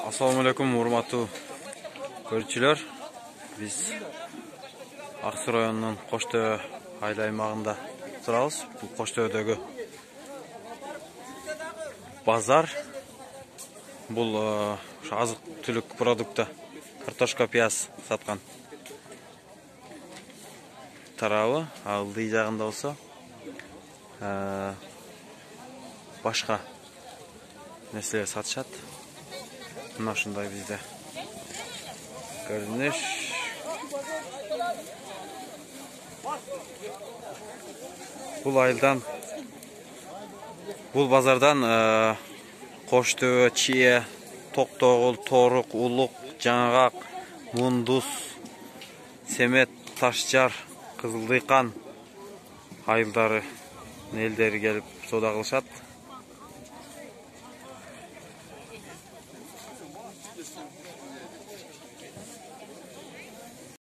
Assalamu alaikum, урматтуу көрүүчүлөр. Биз Аксу районунун Коштөбө айыл аймагында турабыз. Бул Коштөбөдөгү базар. Бул азык-түлүк продукты, картошка, пияз саткан тарабы. Алдый жагында болсо башка нерселер сатышат. Мына ушундай бизде көрүнүш. Бул базардан Коштөбө, Чие, Токтогул, Торук, Улук, Жаңагак, Мундус, Семет, Ташжар, Кызылдыйкан айылдары элдери келип соода кылышат.